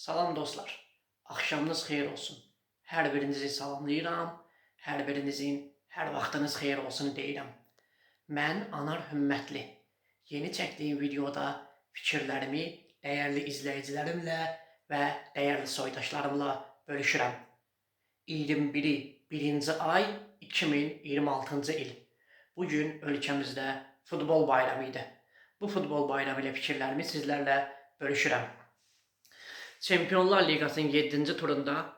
Salam dostlar, axşamınız xeyir olsun. Hər birinizi salamlayıram, hər birinizin hər vaxtınız xeyir olsun deyirəm. Mən Anar Hümmətli. Yeni çəkdiyim videoda fikirlərimi dəyərli izləyicilərimlə və dəyərli soydaşlarımla bölüşürəm. 21-i 1-ci ay 2026-cı il. Bugün ölkəmizdə futbol bayramı idi. Bu futbol bayramı ilə fikirlərimi sizlərlə bölüşürəm. Çempionlar Liqasının 7-ci turunda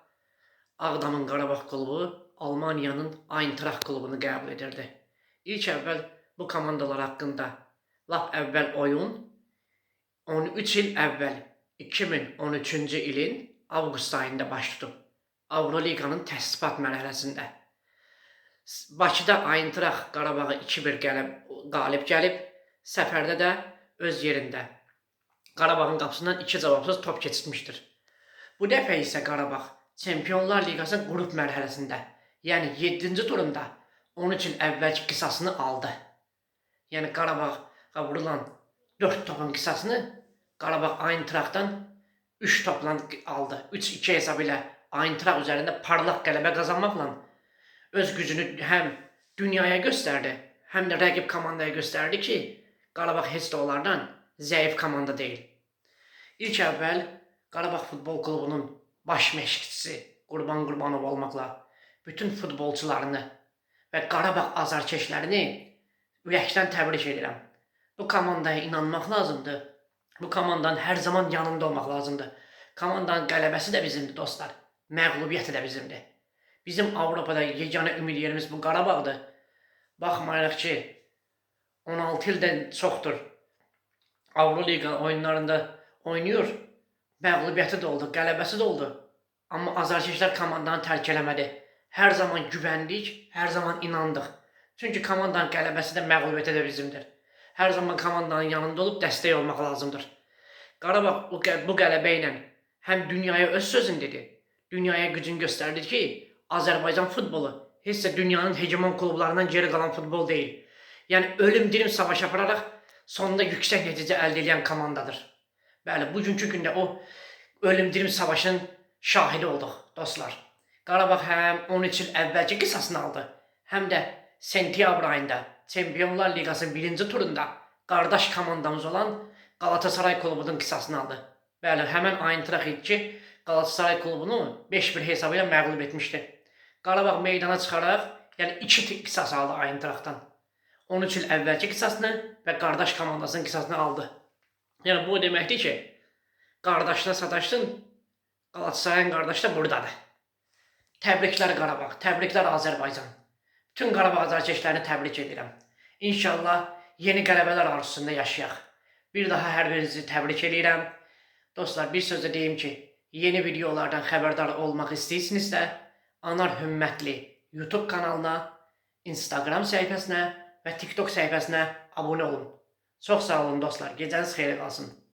Ağdamın Qarabağ klubu Almaniyanın Eintracht klubunu qəbul edirdi. İlk əvvəl bu komandalar haqqında lap əvvəl oyun 13 il əvvəl 2013-cü ilin avqust ayında baş tutub. Avroliqanın təsisat mərhələsində. Bakıda Eintracht Qarabağı 2-1 qalib gəlib, səfərdə də öz yerində Qarabağın qapısından 2 cavabsız top keçirmişdir. Bu dəfə isə Qarabağ Çempionlar Liqasının qrup mərhələsində, yəni 7-ci turunda 13 il əvvəlki qisasını aldı. Yəni Qarabağa vurulan 4 topun qisasını Qarabağ Eintrachtdan 3 topla aldı. 3-2 hesab ilə Eintracht üzərində parlaq qələbə qazanmaqla öz gücünü həm dünyaya göstərdi, həm də rəqib komandaya göstərdi ki, Qarabağ heç də onlardan zəif komanda deyil. İlk əvvəl Qarabağ Futbol Klubunun baş məşqçisi Qurban Qurbanov olmaqla bütün futbolçularını və Qarabağ azarkeşlərini ürəkdən təbrik edirəm. Bu komandaya inanmaq lazımdır. Bu komandanın hər zaman yanında olmaq lazımdır. Komandanın qələbəsi də bizimdir dostlar. Məğlubiyyəti də bizimdir. Bizim Avropada yeganə ümid yerimiz bu Qarabağdır. Baxmayaraq ki, 16 ildən çoxdur Avroliqa oyunlarında oynayır. Məğlubiyyəti də oldu, qələbəsi də oldu. Amma azarkeşlər komandanı tərk eləmədi. Hər zaman güvəndik, hər zaman inandıq. Çünki komandanın qələbəsi də məğlubiyyəti də bizimdir. Hər zaman komandanın yanında olub dəstək olmaq lazımdır. Qarabağ bu qələbə ilə həm dünyaya öz sözünü dedi, dünyaya gücünü göstərdi ki, Azərbaycan futbolu heç də dünyanın hegemon klublarından geri qalan futbol deyil. Yəni ölüm-dirim savaş apararaq sonunda yüksək nəticə əldə edən komandadır. Bəli, bugünkü gündə o ölüm-dirim savaşın şahidi olduq dostlar. Qarabağ həm 13 il əvvəlki qisasını aldı, həm də sentyabr ayında Çempionlar Liqasının 1-ci turunda qardaş komandamız olan Galatasaray klubunun qisasını aldı. Bəli, həmən Eintracht idi ki, Galatasaray klubunu 5-1 hesabı ilə məğlub etmişdi. Qarabağ meydana çıxaraq, yəni 2 qisas aldı Eintrachtdan. 13 il əvvəlki qisasını və qardaş komandasının qisasını aldı. Yəni bu deməkdir ki, qardaşına sataşsın, Qalatasarayın qardaşı da buradadır. Təbriklər Qarabağ, təbriklər Azərbaycan. Bütün Qarabağ azarkeşlərini təbrik edirəm. İnşallah yeni qələbələr arzusunda yaşayaq. Bir daha hər birinizi təbrik edirəm. Dostlar, bir sözlə deyim ki, yeni videolardan xəbərdar olmaq istəyirsinizsə, Anar Hümmətli YouTube kanalına, Instagram səhifəsinə və TikTok səhifəsinə abunə olun. Çox sağ olun dostlar, gecəniz xeyir qalsın.